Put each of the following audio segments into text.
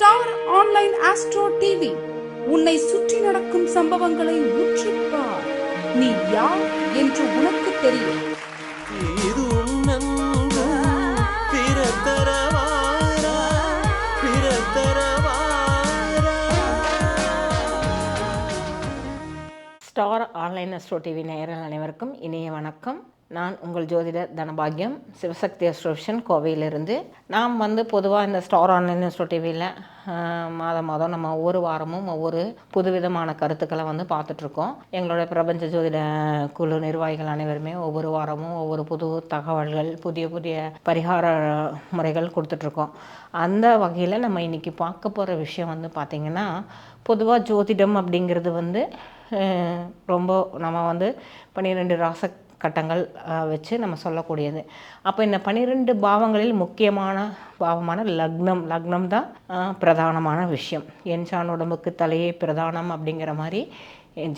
Star online astro TV உன்னை சுற்றி நடக்கும் சம்பவங்களை உற்றுப்பார். நீ யார் என்று உனக்கு தெரியும். ஸ்டார் ஆன்லைன் அஸ்ட்ரோ டிவி நேயர்கள் அனைவருக்கும் இனிய வணக்கம். நான் உங்கள் ஜோதிடர் தனபாகியம், சிவசக்தி அஸ்ட்ரோவிஷன் கோவையிலிருந்து. நாம் பொதுவாக இந்த ஸ்டார் ஆன்லைன் அஸ்ட்ரோ டிவியில் மாதம் நம்ம ஒவ்வொரு வாரமும் ஒவ்வொரு புதுவிதமான கருத்துக்களை பார்த்துட்ருக்கோம். எங்களுடைய பிரபஞ்ச ஜோதிட குழு நிர்வாகிகள் அனைவருமே ஒவ்வொரு வாரமும் ஒவ்வொரு புது தகவல்கள், புதிய புதிய பரிகார முறைகள் கொடுத்துட்ருக்கோம். அந்த வகையில் நம்ம இன்றைக்கி பார்க்க போகிற விஷயம் பார்த்திங்கன்னா, பொதுவாக ஜோதிடம் அப்படிங்கிறது ரொம்ப நம்ம 12 ராச கட்டங்கள் வச்சு நம்ம சொல்லக்கூடியது. அப்போ இந்த 12 பாவங்களில் முக்கியமான பாவமான லக்னம் தான் பிரதானமான விஷயம். என்சான் உடம்புக்கு தலையே பிரதானம் அப்படிங்கிற மாதிரி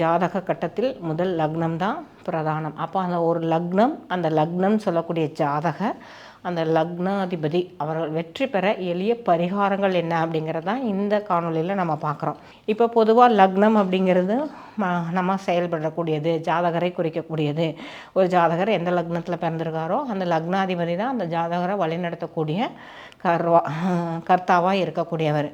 ஜாதக கட்டத்தில் முதல் லக்னம் தான் பிரதானம். அப்போ அந்த ஒரு லக்னம், அந்த லக்னம் சொல்லக்கூடிய ஜாதக அந்த லக்னாதிபதி அவர்கள் வெற்றி பெற எளிய பரிகாரங்கள் என்ன அப்படிங்கிறது தான் இந்த காணொலியில் நம்ம பார்க்குறோம். இப்போ பொதுவாக லக்னம் அப்படிங்கிறது நம்ம செயல்படக்கூடியது, ஜாதகரை குறிக்கக்கூடியது. ஒரு ஜாதகர் எந்த லக்னத்தில் பிறந்திருக்காரோ அந்த லக்னாதிபதி தான் அந்த ஜாதகரை வழிநடத்தக்கூடிய கர்த்தாவாக இருக்கக்கூடியவர்.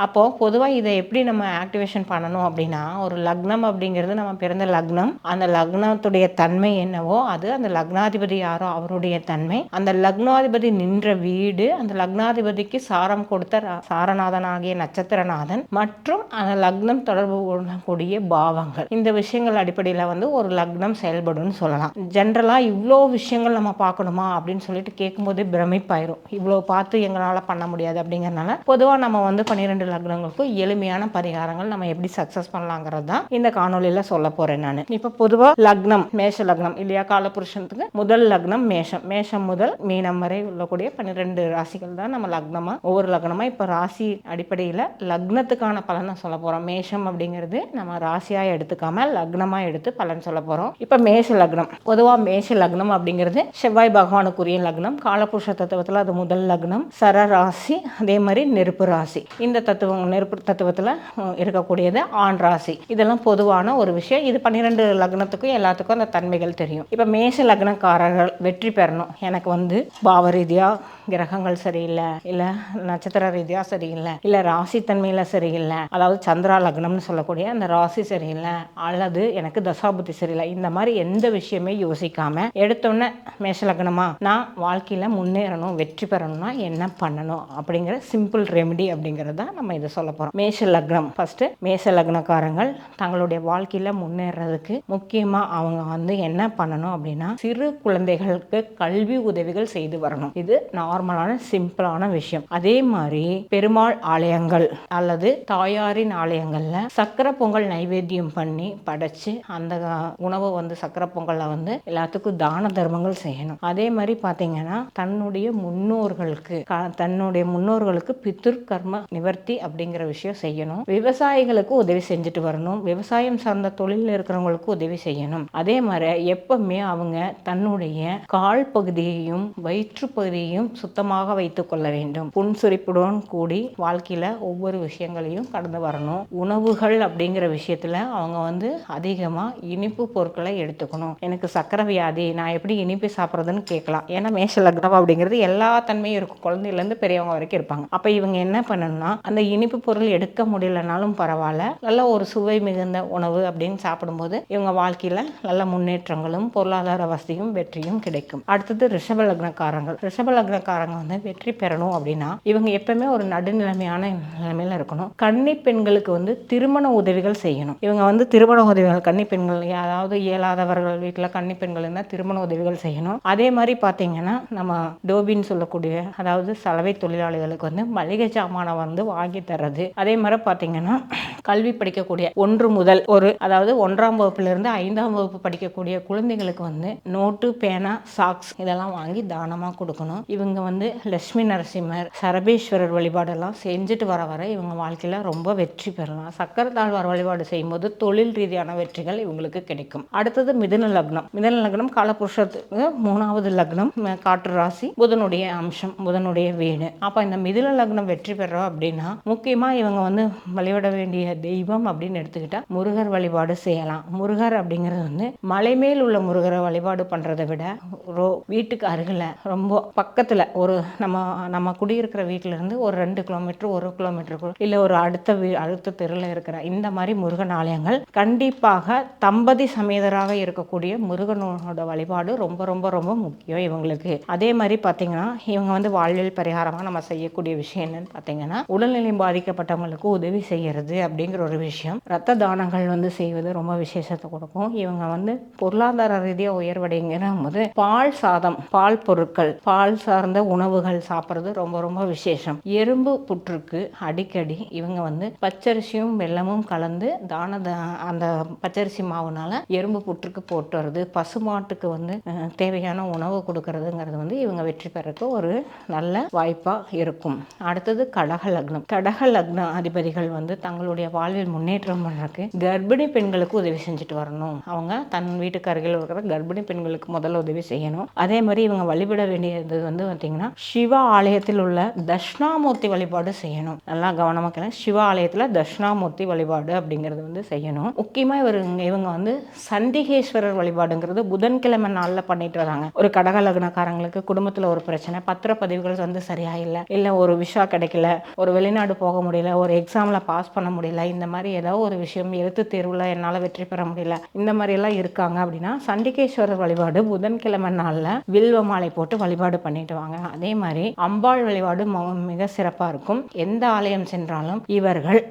அப்போது பொதுவாக இதை எப்படி நம்ம ஆக்டிவேஷன் பண்ணணும் அப்படின்னா, ஒரு லக்னம் அப்படிங்கிறது நம்ம பிறந்த லக்னம், அந்த லக்னத்துடைய தன்மை என்னவோ அது, அந்த லக்னாதிபதி யாரோ அவருடைய தன்மை, அந்த லக்னாதிபதி நின்ற வீடு, அந்த லக்னாதிபதிக்கு சாரம் கொடுத்த சாரநாதனாகிய நட்சத்திரநாதன் மற்றும் அந்த லக்னம் தொடர்பு கொள்ளக்கூடிய பாவங்கள், இந்த விஷயங்கள் அடிப்படையில் ஒரு லக்னம் செயல்படும்னு சொல்லலாம். ஜென்ரலாக இவ்வளோ விஷயங்கள் நம்ம பார்க்கணுமா அப்படின்னு சொல்லிட்டு கேட்கும்போது பிரமிப்பாயிரும். இவ்வளோ பார்த்து எங்களால் பண்ண முடியாது அப்படிங்கிறனால பொதுவாக நம்ம 12 லக்னங்களுக்கும் எளிமையான பரிகாரங்கள் நம்ம எப்படி சக்ஸஸ் பண்ணலாங்கிறது தான் இந்த காணொலியில் சொல்ல போகிறேன் நான். இப்போ பொதுவாக லக்னம் மேஷ லக்னம் இல்லையா, காலபுருஷனுக்கு முதல் லக்னம் மேஷம். மேஷம் முதல் மீனம் வரை உள்ளக்கூடிய 12 ராசிகள் தான் நம்ம லக்னமாக, ஒவ்வொரு லக்னமாக இப்போ ராசி அடிப்படையில் லக்னத்துக்கான பலனை சொல்ல போகிறோம். மேஷம் அப்படிங்கிறது நம்ம ராசியாக எடுத்துக்காம லக்னமாக எடுத்து பலன் சொல்ல போகிறோம். இப்போ மேஷ லக்னம், பொதுவாக மேஷ லக்னம் அப்படிங்கிறது செவ்வாய் பகவானுக்குரிய லக்னம். காலபுருஷ தத்துவத்தில் அது முதல் லக்னம். சர ராசி, அதே மாதிரி நெருப்பு ராசி. இந்த நெருப்பு தத்துவத்தில் இருக்கக்கூடியது ஆண் ராசி. இதெல்லாம் பொதுவான ஒரு விஷயம். இது 12 லக்னத்துக்கும் எல்லாத்துக்கும் அந்த தன்மைகள் தெரியும். இப்போ மேஷ லக்னக்காரர்கள் வெற்றி பெறணும். எனக்கு பாவ ரீதியாக கிரகங்கள் சரியில்லை, இல்லை நட்சத்திர ரீதியாக சரியில்லை, இல்லை ராசி தன்மையில் சரியில்லை, அதாவது சந்திரா லக்னம்னு சொல்லக்கூடிய அந்த ராசி சரியில்லை, அல்லது எனக்கு தசாபுத்தி சரியில்லை, இந்த மாதிரி எந்த விஷயமே யோசிக்காம எடுத்தோன்னே மேஷ லக்னமா நான் வாழ்க்கையில் முன்னேறணும், வெற்றி பெறணும்னா என்ன பண்ணணும் அப்படிங்கிற சிம்பிள் ரெமெடி அப்படிங்கிறது தான் நம்ம இதை சொல்ல போகிறோம். மேஷ லக்னம் ஃபர்ஸ்ட். மேஷ லக்னக்காரங்கள் தங்களுடைய வாழ்க்கையில் முன்னேறதுக்கு முக்கியமாக அவங்க என்ன பண்ணணும் அப்படின்னா, சிறு குழந்தைகளுக்கு கல்வி உதவிகள் செய்து வரணும். இது நார்மலான சிம்பிளான விஷயம். அதே மாதிரி பெருமாள் ஆலயங்கள் அல்லது தாயாரின் ஆலயங்கள்ல சக்கரை பொங்கல் நைவேத்தியம் பண்ணி படைச்சு அந்த உணவை சக்கரை பொங்கல்ல எல்லாத்துக்கும் தான தர்மங்கள் செய்யணும். அதே மாதிரி பார்த்தீங்கன்னா தன்னுடைய முன்னோர்களுக்கு பித்ரு கர்ம நிவர்த்தி அப்படிங்கிற விஷயம் செய்யணும். விவசாயிகளுக்கு உதவி செஞ்சுட்டு வரணும். விவசாயம் சார்ந்த தொழில் இருக்கிறவங்களுக்கு உதவி செய்யணும். அதே மாதிரி எப்பவுமே அவங்க தன்னுடைய கால் பகுதியையும் வயிற்று பகுதியையும் சுத்தமாக வைத்துக் கொள்ள வேண்டும். புன்சுரிப்புடன் கூடி வாழ்க்கையில ஒவ்வொரு விஷயங்களையும் கடந்து வரணும். உணவுகள் அப்படிங்கிற விஷயத்துல அவங்க அதிகமா இனிப்பு பொருட்களை எடுத்துக்கணும். எனக்கு சக்கரை வியாதி, நான் எப்படி இனிப்பு சாப்பிட்றதுன்னு கேட்கலாம். ஏன்னா மேஷ லக்னம் அப்படிங்கிறது எல்லா தன்மையும் இருக்கும், குழந்தையிலேருந்து பெரியவங்க வரைக்கும் இருப்பாங்க. அப்போ இவங்க என்ன பண்ணணும்னா, அந்த இனிப்பு பொருள் எடுக்க முடியலனாலும் பரவாயில்ல, நல்ல ஒரு சுவை மிகுந்த உணவு அப்படின்னு சாப்பிடும்போது இவங்க வாழ்க்கையில நல்ல முன்னேற்றங்களும் பொருளாதார வசதியும் வெற்றியும் கிடைக்கும். அடுத்தது ரிஷப லக்னக்காரங்கள். ரிஷப லக்னக்காரங்க வெற்றி பெறணும் அப்படின்னா இவங்க எப்பவுமே ஒரு நடுநிலைமையான நிலைமையில இருக்கணும். கன்னி பெண்களுக்கு திருமண உதவிகள் செய்யணும். இவங்க திருமண உதவிகள், கன்னி பெண்கள், அதாவது இயலாதவர்கள் வீட்டில் கன்னி பெண்கள் இருந்தால் திருமண உதவிகள் செய்யணும். அதே மாதிரி பார்த்தீங்கன்னா நம்ம டோபின்னு சொல்லக்கூடிய, அதாவது சலவை தொழிலாளிகளுக்கு மளிகை சாமான வாங்கி தர்றது. அதே மாதிரி பார்த்தீங்கன்னா கல்வி படிக்கக்கூடிய 1 முதல் அதாவது 1ஆம் வகுப்புலேருந்து 5ஆம் வகுப்பு படிக்கக்கூடிய குழந்தைகளுக்கு நோட்டு, பேனா, சாக்ஸ் இதெல்லாம் வாங்கி தானமாக கொடுக்கணும். இவங்க லட்சுமி நரசிம்மர், சரபேஸ்வரர் வழிபாடெல்லாம் செஞ்சுட்டு வர இவங்க வாழ்க்கையில் ரொம்ப வெற்றி பெறலாம். சக்கரை தாழ்வார் வழிபாடு செய்யும்போது தொழில் ரீதியான வெற்றிகள் இவங்களுக்கு கிடைக்கும். அடுத்தது மிதுன லக்னம். மிதுன லக்னம் காலபுருஷத்துக்கு 3வது லக்னம், காற்று ராசி, புதனுடைய அம்சம், புதனுடைய வீடு. அப்போ இந்த மிதுன லக்னம் வெற்றி பெறோம் அப்படின்னா முக்கியமாக இவங்க வந்து வழிபட வேண்டிய தெய்வம் அப்படின்னு எடுத்துக்கிட்டா முருகர் வழிபாடு செய்யலாம். முருகர் அப்படிங்கிறது வந்து மலை மேல் உள்ள முருகரை வழிபாடு பண்றதை விட வீட்டுக்கு அருகில் ரொம்ப பக்கத்தில் ஒரு நம்ம குடியிருக்கிற வீட்டில இருந்து ஒரு 2 கிலோமீட்டர் 1 கிலோமீட்டருக்குள் இல்லை ஒரு அடுத்த தெருவில் இருக்கிற இந்த மாதிரி முருகன் ஆலயங்கள் கண்டிப்பாக தம்பதி சமேதராக இருக்கக்கூடிய முருகனோட வழிபாடு ரொம்ப ரொம்ப ரொம்ப முக்கியம் இவங்களுக்கு. அதே மாதிரி பார்த்தீங்கன்னா இவங்க வந்து வாழ்வியல் பரிகாரமாக நம்ம செய்யக்கூடிய விஷயம் என்னன்னு பார்த்தீங்கன்னா உடல்நிலை பாதிக்கப்பட்டவங்களுக்கு உதவி செய்யறது அப்படிங்கிற ஒரு விஷயம். ரத்த தானங்கள் வந்து செய்வது ரொம்ப விசேஷத்தை கொடுக்கும். இவங்க வந்து பொருளாதார ரீதியாக உயர்வடைங்கிற போது பால் சாதம், பால் பொருட்கள், பால் சார்ந்த உணவுகள் சாப்பிட்றது ரொம்ப ரொம்ப விசேஷம். எறும்பு புற்றுக்கு அடிக்கடி இவங்க வந்து பச்சரிசியும் வெல்லமும் கலந்து அந்த பச்சரிசி மாவுனால எறும்பு புற்றுக்கு போட்டு வருது. பசுமாட்டுக்கு வந்து தேவையான உணவு கொடுக்கறதுங்கிறது வந்து இவங்க வெற்றி பெறக்கு ஒரு நல்ல வாய்ப்பா இருக்கும். அடுத்தது கடக லக்னம். கடக லக்ன அதிபதிகள் வந்து தங்களுடைய வாழ்வில் முன்னேற்றம் பண்றதுக்கு கர்ப்பிணி பெண்களுக்கு உதவி செஞ்சுட்டு வரணும். அவங்க தன் வீட்டுக்கு அருகில் இருக்கிற கர்ப்பிணி பெண்களுக்கு முதல்ல உதவி செய்யணும். அதே மாதிரி இவங்க வழிபட வேண்டியது வந்து பார்த்தீங்கன்னா சிவ ஆலயத்தில் உள்ள தட்சிணாமூர்த்தி வழிபாடு செய்யணும். நல்லா கவனமாக கேளுங்க. சிவ ஆலயத்தில் தட்சிணாமூர்த்தி வழிபாடு அப்படிங்கிறது வந்து செய்யணும். முக்கியமாக இவங்க வந்து சண்டிகேஸ்வரர் வழிபாடுங்கிறது புதன்கிழமை நாளில் பண்ணிட்டு வராங்க. ஒரு கடக லக்னக்காரங்களுக்கு குடும்பத்தில் ஒரு பிரச்சனை, பத்திரப்பதிவுகள் வந்து சரியா இல்லை ஒரு விஷா கிடைக்கல, ஒரு வெளிநாடு போக முடியல, ஒரு எக்ஸாமில் பாஸ் பண்ண முடியல, இந்த மாதிரி ஏதோ ஒரு விஷயம் எழுத்து தேர்வில் என்னால் வெற்றி பெற முடியல, இந்த மாதிரி எல்லாம் இருக்காங்க அப்படின்னா சண்டிகேஸ்வரர் வழிபாடு புதன்கிழமை நாளில் வில்வ மாலை போட்டு வழிபாடு பண்ணிட்டு வாங்க. அதே மாதிரி அம்பாள் வழிபாடு மிக சிறப்பாக இருக்கும். எந்த ஆலயம் சென்றாலும் இவர்கள்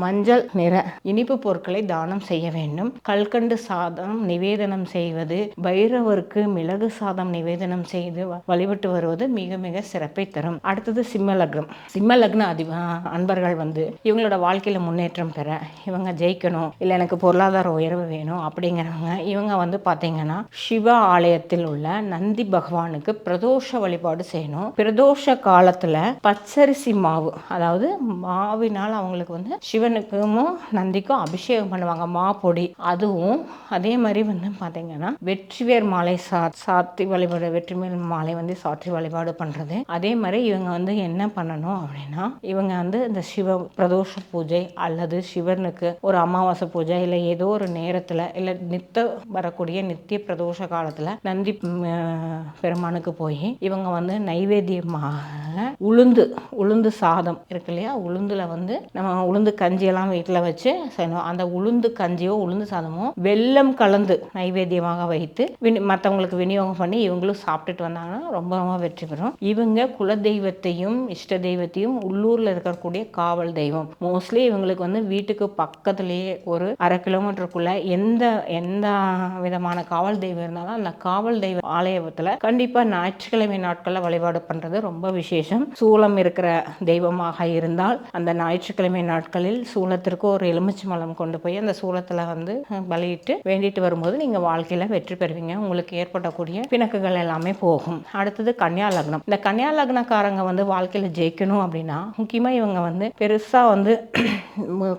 மஞ்சள் நிற இனிப்பு பொருட்களை தானம் செய்ய வேண்டும். கல்கண்டு சாதம் நிவேதனம் செய்வது, பைரவருக்கு மிளகு சாதம் நிவேதனம் செய்து வழிபட்டு வருவது மிக மிக சிறப்பை தரும். அடுத்தது சிம்ம லக்னம். சிம்ம லக்ன அன்பர்கள் வந்து இவங்களோட வாழ்க்கையில முன்னேற்றம் பெற, இவங்க ஜெயிக்கணும், இல்லை எனக்கு பொருளாதார உயர்வு வேணும் அப்படிங்கிறவங்க இவங்க வந்து பார்த்தீங்கன்னா சிவ ஆலயத்தில் உள்ள நந்தி பகவானுக்கு பிரதோஷ வழிபாடு செய்யணும். பிரதோஷ காலத்துல பச்சரிசி மாவு, அதாவது மாவினால் அவங்களுக்கு வந்து சிவனுக்கும் நந்திக்கும் அபிஷேகம் பண்ணுவாங்க, மா பொடி. அதுவும் அதே மாதிரி வந்து பார்த்தீங்கன்னா வெற்றிவேர் மாலை சாத்தி வழிபாடு, வெற்றிவேர் மாலை வந்து சாற்றி வழிபாடு பண்றது. அதே மாதிரி இவங்க வந்து என்ன பண்ணணும் அப்படின்னா இவங்க வந்து இந்த சிவ பிரதோஷ பூஜை அல்லது சிவனுக்கு ஒரு அமாவாசை பூஜை இல்லை ஏதோ ஒரு நேரத்தில் இல்லை வரக்கூடிய நித்திய பிரதோஷ காலத்தில் நந்தி பெருமானுக்கு போய் இவங்க வந்து நைவேத்தியமாக உளுந்து சாதம் இருக்கு இல்லையா, உளுந்துல வந்து நம்ம உளுந்து கஞ்சியெல்லாம் வீட்டில் வச்சு செய்யணும். அந்த உளுந்து கஞ்சியோ உளுந்து சாதமோ வெல்லம் கலந்து நைவேத்தியமாக வைத்து மற்றவங்களுக்கு விநியோகம் பண்ணி இவங்களும் சாப்பிட்டுட்டு வந்தாங்கன்னா ரொம்ப ரொம்ப வெற்றி பெறும். இவங்க குலதெய்வத்தையும் இஷ்ட தெய்வத்தையும் உள்ளூரில் இருக்கக்கூடிய காவல் தெய்வம். மோஸ்ட்லி இவங்களுக்கு வந்து வீட்டுக்கு பக்கத்துலேயே ஒரு 1/2 கிலோமீட்டருக்குள்ள எந்த விதமான காவல் தெய்வம் இருந்தாலும் அந்த காவல் தெய்வ ஆலயத்தில் கண்டிப்பாக ஞாயிற்றுக்கிழமை நாட்களில் வழிபாடு பண்ணுறது ரொம்ப விசேஷம். சூலம் இருக்கிற தெய்வமாக இருந்தால் அந்த ஞாயிற்றுக்கிழமை நாட்களில் சூலத்திற்கு ஒரு எலுமிச்சை மலம் கொண்டு போய் அந்த சூலத்தில் வந்து பலியிட்டு வேண்டிட்டு வரும்போது நீங்கள் வாழ்க்கையில் வெற்றி பெறுவீங்க. உங்களுக்கு ஏற்படக்கூடிய பிணக்குகள் எல்லாமே போகும். அடுத்தது கன்னியா லக்னம். இந்த கன்னியா லக்னக்காரங்க வந்து வாழ்க்கையில் ஜெயிக்கணும் அப்படின்னா முக்கியமாக இவங்க வந்து பெருசாக வந்து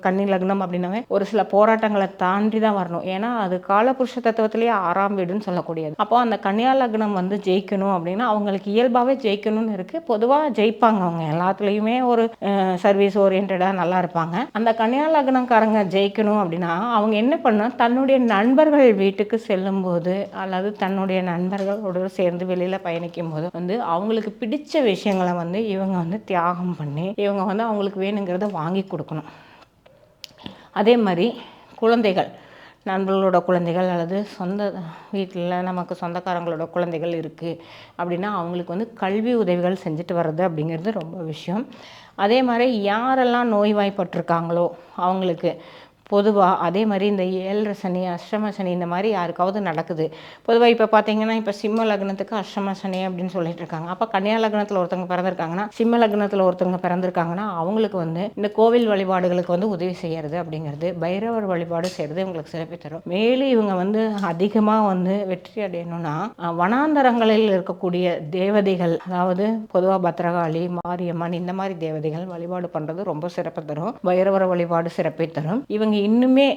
கன்னி லக்னம் அப்படின்னாவே ஒரு சில போராட்டங்களை தாண்டி தான் வரணும். ஏன்னா அது காலபுருஷ தத்துவத்திலேயே 6ஆம் வீடுன்னு சொல்லக்கூடியது. அப்போ அந்த கன்னியா லக்னம் வந்து ஜெயிக்கணும் அப்படின்னா அவங்களுக்கு இயல்பாகவே ஜெயிக்கணும்னு இருக்கு. பொதுவாக ஜெயிப்பாங்க, அவங்க எல்லாத்துலேயுமே ஒரு சர்வீஸ் ஓரியன்டாக நல்லா இருப்பாங்க. அந்த கன்னியா லக்னக்காரங்க ஜெயிக்கணும் அப்படின்னா அவங்க என்ன பண்ணணும், தன்னுடைய நண்பர்கள் வீட்டுக்கு செல்லும் போது அல்லது தன்னுடைய நண்பர்களோடு சேர்ந்து வெளியில் பயணிக்கும் போது வந்து அவங்களுக்கு பிடிச்ச விஷயங்களை வந்து இவங்க வந்து தியாகம் பண்ணி இவங்க வந்து அவங்களுக்கு வேணுங்கிறத வாங்கி கொடுக்கணும். அதே மாதிரி குழந்தைகள், நண்பர்களோட குழந்தைகள் அல்லது சொந்த வீட்டில் நமக்கு சொந்தக்காரங்களோட குழந்தைகள் இருக்குது அப்படின்னா அவங்களுக்கு வந்து கல்வி உதவிகள் செஞ்சுட்டு வர்றது அப்படிங்கிறது ரொம்ப விஷயம். அதே மாதிரி யாரெல்லாம் நோய்வாய்ப்பட்டிருக்காங்களோ அவங்களுக்கு பொதுவாக அதே மாதிரி இந்த 7 சனி அஷ்டம சனி இந்த மாதிரி யாருக்காவது நடக்குது. பொதுவாக இப்போ பார்த்தீங்கன்னா இப்போ சிம்ம லக்னத்துக்கு அஷ்டம சனி அப்படின்னு சொல்லிட்டு இருக்காங்க. அப்போ கன்னியா லக்னத்தில் ஒருத்தவங்க பிறந்திருக்காங்கன்னா சிம்ம லக்னத்தில் ஒருத்தவங்க பிறந்திருக்காங்கன்னா அவங்களுக்கு வந்து இந்த கோவில் வழிபாடுகளுக்கு வந்து உதவி செய்யறது அப்படிங்கிறது, பைரவர் வழிபாடு செய்கிறது இவங்களுக்கு சிறப்பு தரும். மேலும் இவங்க வந்து அதிகமாக வந்து வெற்றி அடையணும்னா வனாந்தரங்களில் இருக்கக்கூடிய தேவதைகள், அதாவது பொதுவாக பத்ரகாளி, மாரியம்மன் இந்த மாதிரி தேவதைகள் வழிபாடு பண்ணுறது ரொம்ப சிறப்பு தரும். பைரவர் வழிபாடு சிறப்பை தரும். இவங்க இன்னுமே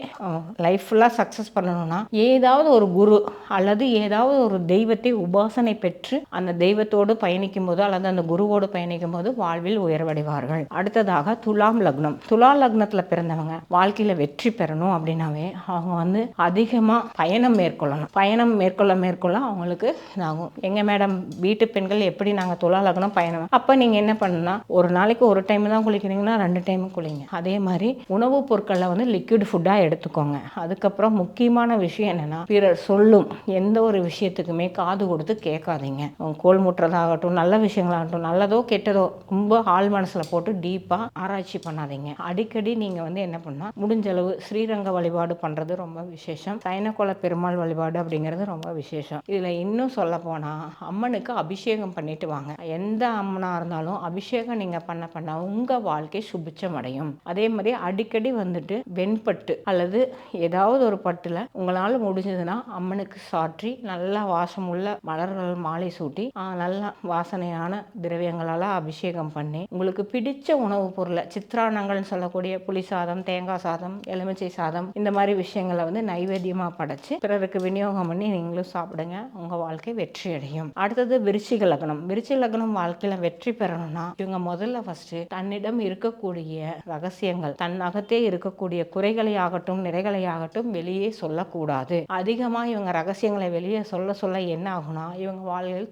லைஃப் ஃபுல்லாக சக்ஸஸ் பண்ணணும்னா ஏதாவது ஒரு குரு அல்லது ஏதாவது ஒரு தெய்வத்தை உபாசனை பெற்று அந்த தெய்வத்தோடு பயணிக்கும் போது அல்லது அந்த குருவோடு பயணிக்கும் போது வாழ்வில் உயர்வடைவார்கள். அடுத்ததாக துலாம் லக்னம். துலா லக்னத்தில் பிறந்தவங்க வாழ்க்கையில் வெற்றி பெறணும் அப்படின்னாவே அவங்க வந்து அதிகமாக பயணம் மேற்கொள்ளணும். பயணம் மேற்கொள்ள அவங்களுக்கு இதாகும். எங்க மேடம் வீட்டு பெண்கள் எப்படி நாங்கள் துலா லக்னம் பயணம், அப்போ நீங்கள் என்ன பண்ணுன்னா ஒரு நாளைக்கு ஒரு டைம் தான் குளிக்கிறீங்கன்னா 2 டைம் குளிங்க. அதே மாதிரி உணவுப் பொருட்களை வந்து லிக்விட் ஃபுட்டாக எடுத்துக்கோங்க. அதுக்கப்புறம் முக்கியமான விஷயம் என்னன்னா பிறர் சொல்லும் எந்த ஒரு விஷயத்துக்குமே காது கொடுத்து கேட்காதீங்க. கோல் முட்டுறதாகட்டும், நல்ல விஷயங்களாகட்டும், நல்லதோ கெட்டதோ ரொம்ப ஆள் மனசில் போட்டு டீப்பாக ஆராய்ச்சி பண்ணாதீங்க. அடிக்கடி நீங்கள் வந்து என்ன பண்ணால் முடிஞ்ச அளவு ஸ்ரீரங்க வழிபாடு பண்ணுறது ரொம்ப விசேஷம். சைனகோல பெருமாள் வழிபாடு அப்படிங்கிறது ரொம்ப விசேஷம். இதில் இன்னும் சொல்ல போனால் அம்மனுக்கு அபிஷேகம் பண்ணிட்டு வாங்க. எந்த அம்மனாக இருந்தாலும் அபிஷேகம் நீங்கள் பண்ண உங்கள் வாழ்க்கை சுபிட்சம் அடையும். அதே மாதிரி அடிக்கடி வந்துட்டு வெண்பட்டு அல்லது ஏதாவது ஒரு பட்டில் உங்களால் முடிஞ்சதுன்னா அம்மனுக்கு சாற்றி நல்லா வாசம் உள்ள மலர்கள் மாலை சூட்டி நல்ல வாசனையான திரவியங்களால் அபிஷேகம் பண்ணி உங்களுக்கு பிடிச்ச உணவுப் பொருளை சித்ரானங்கள்னு சொல்லக்கூடிய புளி சாதம், தேங்காய் சாதம், எலுமிச்சை சாதம், இந்த மாதிரி விஷயங்களை வந்து நைவேத்தியமாக படைச்சு பிறருக்கு விநியோகம் பண்ணி நீங்களும் சாப்பிடுங்க. உங்கள் வாழ்க்கை வெற்றி அடையும். அடுத்தது விருச்சிக லக்னம். விருச்சிக லக்னம் வாழ்க்கையில் வெற்றி பெறணும்னா இவங்க முதல்ல ஃபர்ஸ்ட் தன்னிடம் இருக்கக்கூடிய ரகசியங்கள், தன் அகத்தே இருக்கக்கூடிய குறைகளை ஆகட்டும் நிறைகளை ஆகட்டும் வெளியே சொல்லக்கூடாது. அதிகமாக இவங்க ரகசியங்களை வெளியே சொல்ல என்ன ஆகும்னா இவங்க வாழ்வில்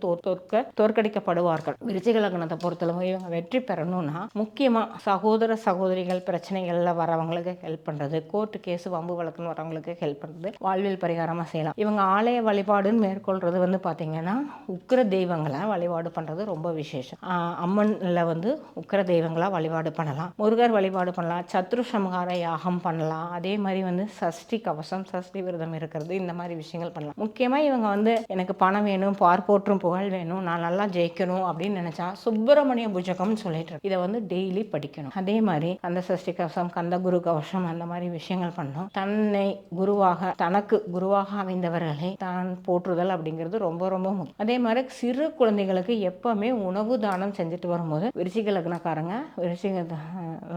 தோற்கடிக்கப்படுவார்கள். விருச்சிக லக்னத்தை பொறுத்தளவு இவங்க வெற்றி பெறணும்னா முக்கியமாக சகோதர சகோதரிகள் பிரச்சனைகள்ல வரவங்களுக்கு ஹெல்ப் பண்றது, கோர்ட்டு கேஸ் வம்பு வழக்குன்னு வரவங்களுக்கு ஹெல்ப் பண்றது வாழ்வில் பரிகாரமாக செய்யலாம். இவங்க ஆலய வழிபாடுன்னு மேற்கொள்றது வந்து பார்த்தீங்கன்னா உக்கிர தெய்வங்களை வழிபாடு பண்றது ரொம்ப விசேஷம். அம்மன்ல வந்து உக்கிர தெய்வங்களா வழிபாடு பண்ணலாம், முருகர் வழிபாடு பண்ணலாம், சத்ரு சம்ஹார யாகம் பண்ணலாம். அதே மாதிரி வந்து சஷ்டி கவசம், சஷ்டி விரதம் இருக்கிறது, இந்த மாதிரி விஷயங்கள் பண்ணலாம். முக்கியமாக இவங்க வந்து எனக்கு பணம் வேணும், பார்ப்போற்றும் புகழ் வேணும், நான் நல்லா ஜெயிக்கணும் அப்படின்னு நினைச்சா சுப்பிரமணிய புஜகம்னு சொல்லிட்டு இதை வந்து டெய்லி படிக்கணும். அதே மாதிரி அந்த சஷ்டி கவசம், கந்த குரு கவசம், அந்த மாதிரி விஷயங்கள் பண்ணணும். தன்னை குருவாக தனக்கு குருவாக அமைந்தவர்களை தான் போற்றுதல் அப்படிங்கிறது ரொம்ப ரொம்ப முக்கியம். அதே மாதிரி சிறு குழந்தைகளுக்கு எப்பவுமே உணவு தானம் செஞ்சுட்டு வரும்போது விருச்சிக லக்னக்காரங்க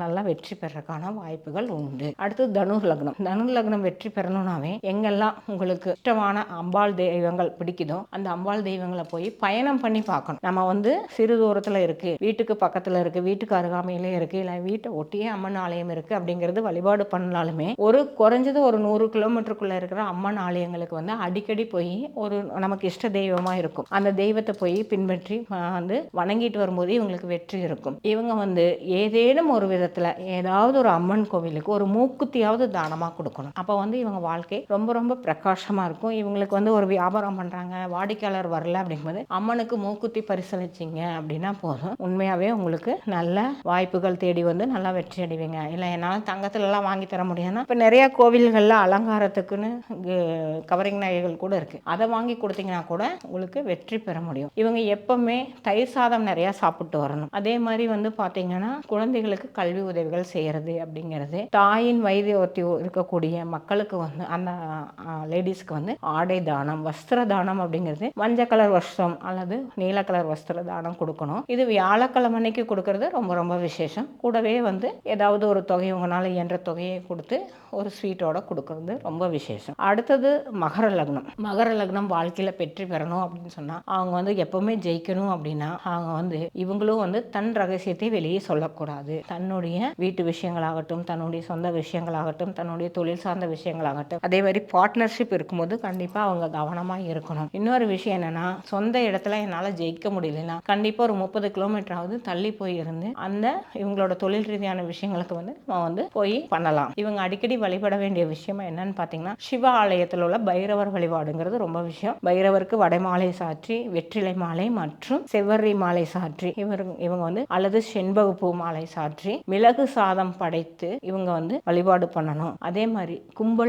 நல்லா வெற்றி பெறக்கான வாய்ப்புகள் உண்டு. அடுத்து தனுர் லக்னம். தனுர் லக்னம் வெற்றி பெறணும்னாவே எங்கெல்லாம் உங்களுக்கு இஷ்டமான அம்பாள் தெய்வங்கள் பிடிக்குதோ அந்த அம்பாள் தெய்வங்களை போய் பயணம் பண்ணி பார்க்கணும். நம்ம வந்து சிறு தூரத்துல இருக்கு, வீட்டுக்கு பக்கத்துல இருக்கு, வீட்டுக்கு அருகாமையிலே இருக்கு, இல்லை வீட்டை ஒட்டியே அம்மன் ஆலயம் இருக்கு அப்படிங்கிறது வழிபாடு பண்ணாலுமே குறைஞ்சது ஒரு 100 கிலோமீட்டருக்குள்ள இருக்கிற அம்மன் ஆலயங்களுக்கு வந்து அடிக்கடி போய் ஒரு நமக்கு இஷ்ட தெய்வமா இருக்கும் அந்த தெய்வத்தை போய் பின்பற்றி வந்து வணங்கிட்டு வரும்போது இவங்களுக்கு வெற்றி இருக்கும். இவங்க வந்து ஏதேனும் ஒரு விதத்துல ஏதாவது ஒரு அம்மன் கோவிலுக்கு ஒரு மூக்குத்தியாவது தானமா கொடுக்கணும். அப்போ வந்து இவங்க வாழ்க்கை ரொம்ப ரொம்ப பிரகாசமா இருக்கும். இவங்களுக்கு வந்து ஒரு வியாபாரம் பண்றாங்க, வாடிக்கையாளர் வரல அப்படிங்கும்போது அம்மனுக்கு மூக்குத்தி பரிசளிச்சிங்க அப்படின்னா போதும், உண்மையாவே உங்களுக்கு நல்ல வாய்ப்புகள் தேடி வந்து நல்லா வெற்றி அடைவீங்க. இல்லை என்னால் தங்கத்துல எல்லாம் வாங்கி தர முடியும்னா இப்போ நிறைய கோவில்கள்ல அலங்காரத்துக்குன்னு கவரிங் நகைகள் கூட இருக்கு, அதை வாங்கி கொடுத்தீங்கன்னா கூட உங்களுக்கு வெற்றி பெற முடியும். இவங்க எப்பவுமே தயிர் சாதம் நிறைய சாப்பிட்டு வரணும். அதே மாதிரி வந்து பாத்தீங்கன்னா குழந்தைகளுக்கு கல்வி உதவிகள் செய்யறது அப்படிங்கிறது, தாயின் வயதை ஒட்டி இருக்கக்கூடிய மக்களுக்கு வந்து அந்த லேடிஸ்க்கு வந்து ஆடை தானம், வஸ்திர தானம் அப்படிங்கிறது மஞ்சள் கலர் வஸ்திரம் அல்லது நீல கலர் வஸ்திர தானம் கொடுக்கணும். இது வியாழக்கிழமை அன்னைக்கு கொடுக்கறது ரொம்ப ரொம்ப விசேஷம். கூடவே வந்து ஏதாவது ஒரு தொகை உங்களால் இயன்ற தொகையை கொடுத்து ஒரு ஸ்வீட்டோட கொடுக்கறது ரொம்ப விசேஷம். அடுத்தது மகர லக்னம். மகர லக்னம் வாழ்க்கையில வெற்றி பெறணும் அப்படின்னு சொன்னா அவங்க வந்து எப்பவுமே ஜெயிக்கணும் அப்படின்னா அவங்க வந்து இவங்களும் வந்து தன் ரகசியத்தை வெளியே சொல்லக்கூடாது. தன்னுடைய வீட்டு விஷயங்களாகட்டும், தன்னுடைய சொந்த விஷயங்களாகட்டும், தன்னுடைய தொழில் சார்ந்த விஷயங்களாகட்டும், அதே மாதிரி பார்ட்னர்ஷிப் இருக்கும்போது கண்டிப்பா அவங்க கவனமா இருக்கணும். இன்னொரு விஷயம் என்னன்னா சொந்த இடத்துல என்னால ஜெயிக்க முடியலன்னா கண்டிப்பா ஒரு 30 கிலோமீட்டராவது தள்ளி போய் இருந்து அந்த இவங்களோட தொழில் ரீதியான விஷயங்களுக்கு வந்து நம்ம வந்து போய் பண்ணலாம். இவங்க அடிக்கடி வழிபட வேண்டிய விஷயம் என்னன்னு பாத்தீங்கன்னா சிவ ஆலயத்தில் உள்ள பைரவர் வழிபாடுங்கிறது ரொம்ப விஷயம். பைரவருக்கு வடைமாலை சாற்றி, வெற்றிலை மாலை மற்றும் செவ்வரி மாலை சாற்றி இவங்க வந்து அல்லது செண்பகப்பூ மாலை சாற்றி மிளகு சாதம் படைத்து இவங்க வந்து வழிபாடு பண்ணணும். அதே மாதிரி கும்ப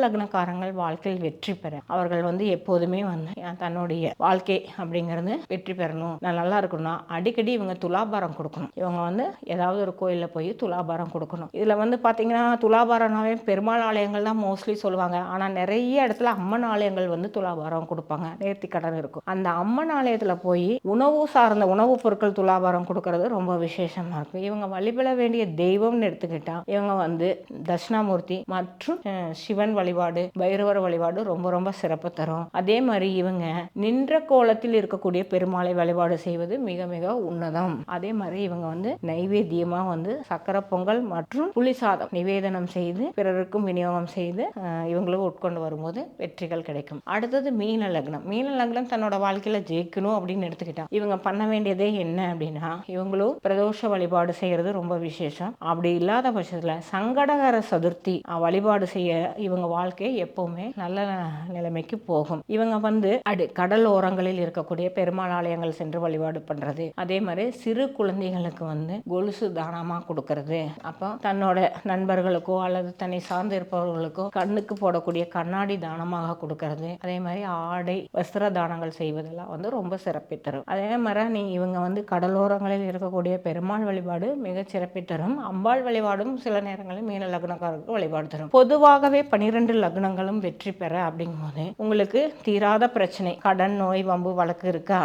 லக்னக்காரங்கள் வாழ்க்கையில் வெற்றி பெற அவர்கள் வந்து எப்போதுமே வந்து தன்னுடைய வாழ்க்கை அப்படிங்கிறது வெற்றி பெறணும், நான் நல்லா இருக்கணும்னா அடிக்கடி இவங்க துலாபாரம் கொடுக்கணும். இவங்க வந்து ஏதாவது ஒரு கோயிலில் போய் துலாபாரம் கொடுக்கணும். இதுல வந்து பாத்தீங்கன்னா துலாபாரம்னாவே பெருமாள் ஆலயங்கள் தான் மோஸ்ட்லி சொல்லுவாங்க. ஆனா நிறைய இடத்துல அம்மன் ஆலயங்கள் வந்து துலாபாரம் கொடுப்பாங்க, நேர்த்தி கடன் இருக்கும். அந்த அம்மன் ஆலயத்துல போய் உணவு சார்ந்த உணவுப் பொருட்கள் துலாபாரம் கொடுக்கறது ரொம்ப விசேஷமா இருக்கும். இவங்க வழிபட வேண்டிய தெய்வம்னு எடுத்துக்கிட்டா இவங்க இவங்க வந்து தட்சிணாமூர்த்தி மற்றும் சிவன் வழிபாடு, பைரவர் வழிபாடு ரொம்ப ரொம்ப சிறப்பு தரும். அதே மாதிரி இவங்க நின்ற கோலத்தில் இருக்கக்கூடிய பெருமாளை வழிபாடு செய்வது மிக மிக உன்னதம். அதே மாதிரி இவங்க வந்து நைவேத்தியமா வந்து சக்கரை பொங்கல் மற்றும் புளி சாதம் நிவேதனம் செய்து பிறருக்கும் விநியோகம் செய்து இவங்களும் உட்கொண்டு வரும்போது வெற்றிகள் கிடைக்கும். அடுத்தது மீன லக்னம். மீன லக்னம் தன்னோட வாழ்க்கையில ஜெயிக்கணும் அப்படின்னு எடுத்துக்கிட்டா இவங்க பண்ண வேண்டியதே என்ன அப்படின்னா, இவங்களும் பிரதோஷ வழிபாடு செய்யறது ரொம்ப விசேஷம். அப்படி இல்லாத பட்சத்துல சங்கடகர சதுர்த்தி வழிபாடு செய்ய இவங்க வாழ்க்கை எப்பவுமே நல்ல நிலைமைக்கு போகும். இவங்க வந்து கடல் ஓரங்களில் இருக்கக்கூடிய பெருமாள் ஆலயங்கள் சென்று வழிபாடு பண்றது, அதே மாதிரி சிறு குழந்தைகளுக்கு வந்து கொலுசு தானமா கொடுக்கறது, அப்போ தன்னோட நண்பர்களுக்கோ அல்லது தன்னை சார்ந்து இருப்பவர்களுக்கோ கண்ணுக்கு போடக்கூடிய கண்ணாடி தானமாக கொடுக்கறது, அதே மாதிரி ஆடை வஸ்திர தானங்கள் செய்வதெல்லாம் வந்து ரொம்ப சிறப்பை தரும். அதே மாதிரி இவங்க வந்து கடலோரங்களில் இருக்கக்கூடிய பெருமாள் வழிபாடு மிக சிறப்பை தரும். அம்பாள் வழிபாடும் சில நேரங்களில் மீன லக்னக்காரருக்கு வழிபாடு தரும். பொதுவாகவே 12 லக்னங்களும் வெற்றி பெற அப்படிங்கும்போது உங்களுக்கு தீராத பிரச்சனை, கடன், நோய், வம்பு வழக்கு இருக்கா,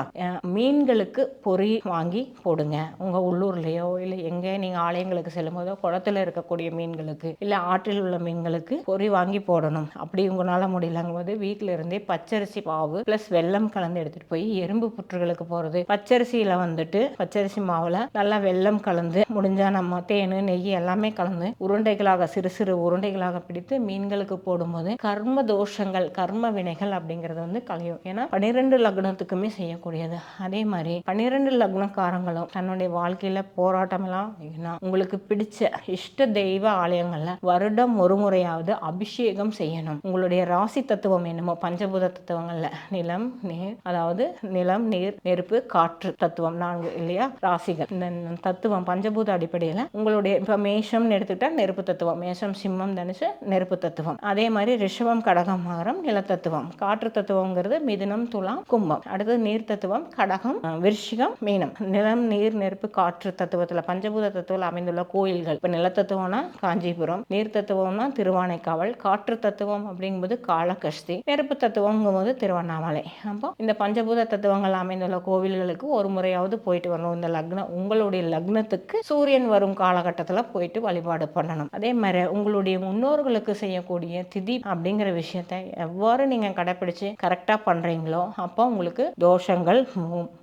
மீன்களுக்கு பொறி வாங்கி போடுங்க. உங்க உள்ளூர்லயோ இல்லை எங்க நீங்க ஆலயங்களுக்கு செல்லும் போதோ குளத்துல இருக்கக்கூடிய மீன்களுக்கு இல்லை ஆற்றில் உள்ள மீன்களுக்கு பொறி வாங்கி போடணும். அப்படி உங்களால முடியலங்கும் போது வீட்டில இருந்தே பச்சரிசி மாவு பிளஸ் வெல்லம் கலந்து எடுத்துட்டு போய் எறும்பு புற்றுகளுக்கு போறது. பச்சரிசியில வந்துட்டு பச்சரிசி மாவுல நல்லா வெல்லம் கலந்து, முடிஞ்சா நம்ம தேனு நெய் எல்லாமே கலந்து உருண்டைகளாக சிறு சிறு உருண்டைகளாக பிடித்து மீன்களுக்கு போடும்போது கர்ம தோஷங்கள், கர்ம வினைகள் அப்படிங்கிறது வந்து கலையும். ஏன்னா 12 லக்னத்துக்குமே செய்யக்கூடியது. அதே மாதிரி 12 லக்னக்காரங்களும் தன்னுடைய வாழ்க்கையில போராட்டம் எல்லாம் உங்களுக்கு பிடிச்ச இஷ்ட தெய்வ ஆலயங்கள்ல வருடம் ஒரு முறையாவது அபிஷேகம் செய்யணும். உங்களுடைய ராசி தத்துவம் என்னமோ பஞ்சபூத தத்துவங்கள்ல நிலம், நீர், அதாவது நிலம், நீர், நெருப்பு, காற்று தத்துவம் 4 இல்லையா ராசிகள். இந்த தத்துவம் பஞ்சபூத அடிப்படையில உங்களுடைய இப்ப மேஷம்னு எடுத்துக்கிட்டா நெருப்பு தத்துவம், மேஷம், சிம்மம், தனுசு நெருப்பு தத்துவம். அதே மாதிரி ரிஷபம், கடகம், மகரம் நிலத்தத்துவம். காற்று தத்துவங்கிறது மிதுனம், துலாம், கும்பம். அடுத்தது நீர் தத்துவம் கடகம், விருச்சிகம், மீனம். நிலம், நீர், நெருப்பு, காற்று தத்துவத்துல பஞ்சபூத தத்துவத்தில் அமைந்துள்ள கோயில்கள். இப்ப நிலத்தத்துவம்னா காஞ்சிபுரம், நீர் தத்துவம்னா திருவானைக்காவல், காற்று தத்துவம் அப்படிங்கும்போது காளகஸ்தி, நெருப்பு தத்துவங்கும் போது திருவண்ணாமலை. அப்போ இந்த பஞ்சபூத தத்துவங்கள் அமைந்துள்ள கோவில்களுக்கு ஒரு முறையாவது போயிட்டு வரணும். இந்த லக்னம் உங்களுடைய லக்னத்துக்கு சூரியன் வரும் காலகட்டத்தில் போயிட்டு வழிபாடு பண்ணணும். அதே மாதிரி உங்களுடைய முன்னோர்களுக்கு செய்யக்கூடிய திதி அப்படிங்கிற விஷயத்தை எவ்வாறு நீங்க கடைபிடிச்சு கரெக்டா பண்றீங்களோ அப்போ உங்களுக்கு தோஷங்கள்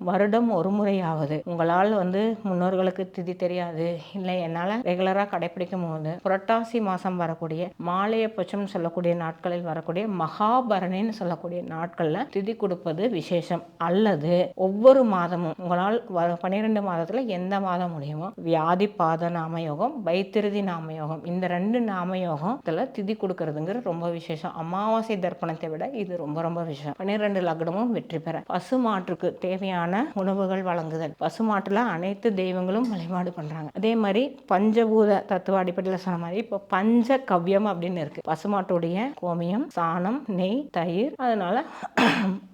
வருடம் ஒரு முறையாவது. உங்களால் வந்து முன்னோர்களுக்கு திதி தெரியாது, இல்லை என்னால ரெகுலரா கடைபிடிக்கும் போது புரட்டாசி மாசம் வரக்கூடிய மாலையபட்சம் சொல்லக்கூடிய நாட்களில் வரக்கூடிய மகாபரணின்னு சொல்லக்கூடிய நாட்கள்ல திதி கொடுப்பது விசேஷம். அல்லது ஒவ்வொரு மாதமும் உங்களால் 12 மாதத்துல எந்த மாதம் முடியுமோ வியாதி பாத நாமயோகம், வைத்திருதி நாமயோகம், இந்த 2 நாமயோகத்துல திதி கொடுக்கறதுங்கிறது ரொம்ப விசேஷம். அமாவாசை தர்ப்பணத்தை விட இது ரொம்ப ரொம்ப விசேஷம். 12 லக்னமும் வெற்றி பெற பசுமாட்டுக்கு தேவையான உணவுகள் வழங்குதல். பசுமாட்டுல அனைத்து தெய்வங்களும் வழிபாடு பண்றாங்க. அதே மாதிரி பஞ்சபூத தத்துவ அடிப்படையில் சொன்ன மாதிரி இப்போ பஞ்ச கவ்யம் அப்படின்னு இருக்கு. பசுமாட்டுடைய கோமியம், சாணம், நெய், தயிர், அதனால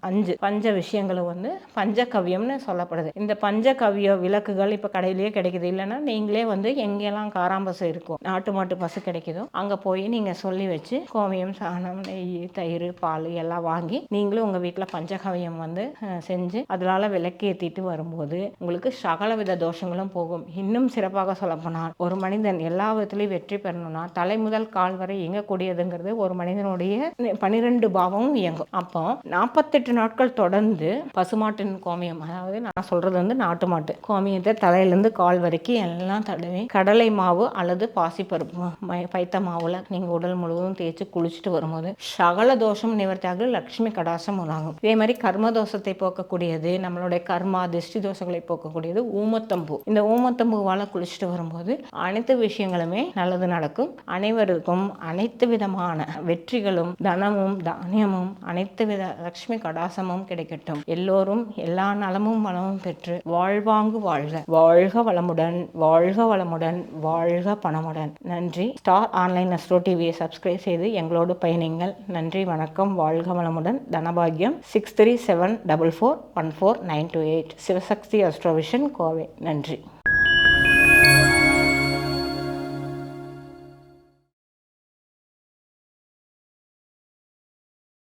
5 பஞ்ச விஷயங்களும் வந்து பஞ்சகவ்யம்னு சொல்லப்படுது. இந்த பஞ்சகவ்ய விளக்குகள் இப்ப கடையிலேயே கிடைக்குது. இல்லைன்னா நீங்களே வந்து எங்கெல்லாம் காராம்பசு இருக்கும், நாட்டு மாட்டு பசு கிடைக்குதோ அங்க போய் நீங்க சொல்லி வச்சு கோமியம், சாணம், நெய், தயிர், பால் எல்லாம் வாங்கி நீங்களும் உங்க வீட்டுல பஞ்சகவ்யம் வந்து செஞ்சு அதனால விளக்கேற்றிட்டு வரும்போது உங்களுக்கு சகல வித தோஷங்களும் போகும். இன்னும் சிறப்பாக சொல்லப்போனால் ஒரு மனிதன் எல்லா விதத்திலையும் வெற்றி பெறணும்னா தலை முதல் கால் வரை இயங்கக்கூடியதுங்கிறது ஒரு மனிதனுடைய 12 பாவமும் இயங்கும். அப்போ 48 நாட்கள் தொடர்ந்து பசுமாட்டின் கோமியம், அதாவது நான் சொல்றது வந்து நாட்டு மாட்டு கோமியத்தை தலையிலேருந்து கால் வரைக்கும் எல்லாம் தடவி கடலை மாவு அல்லது பாசிப்பருப்பு பைத்த மாவுல நீங்க உடல் முழுவதும் தேய்ச்சி குளிச்சுட்டு வரும்போது சகல தோஷம் நிவர்த்தியாக லட்சுமி கடாசம் உண்டாகும். இதே மாதிரி கர்ம தோஷத்தை போக்கக்கூடியது, நம்மளுடைய கர்மா திருஷ்டி தோஷங்களை போக்கக்கூடியது ஊமத்தம்பூ. இந்த ஊமத்தம்பூவால குளிச்சுட்டு வரும்போது அனைத்து விஷயங்களுமே நல்லது நடக்கும். அனைவருக்கும் அனைத்து விதமான வெற்றிகளும் தனமும் தானியமும் அனைத்து வித லட்சுமி கடாசமும் கிடைக்கட்டும். எல்லோரும் எல்லா நலமும் வளமும் பெற்று வாழ்வாங்கு வாழ்க. வாழ்க வளமுடன், வாழ்க வளமுடன், வாழ்க பணமுடன். நன்றி. ஸ்டார் ஆன்லைன் அஸ்ட்ரோ டிவியை சப்ஸ்கிரைப் செய்து எங்களோடு பயணிங்கள். நன்றி, வணக்கம், வாழ்க வளமுடன். தனபாகியம் 6374414928 சிவசக்தி அஸ்ட்ரோவிஷன் கோவை. நன்றி.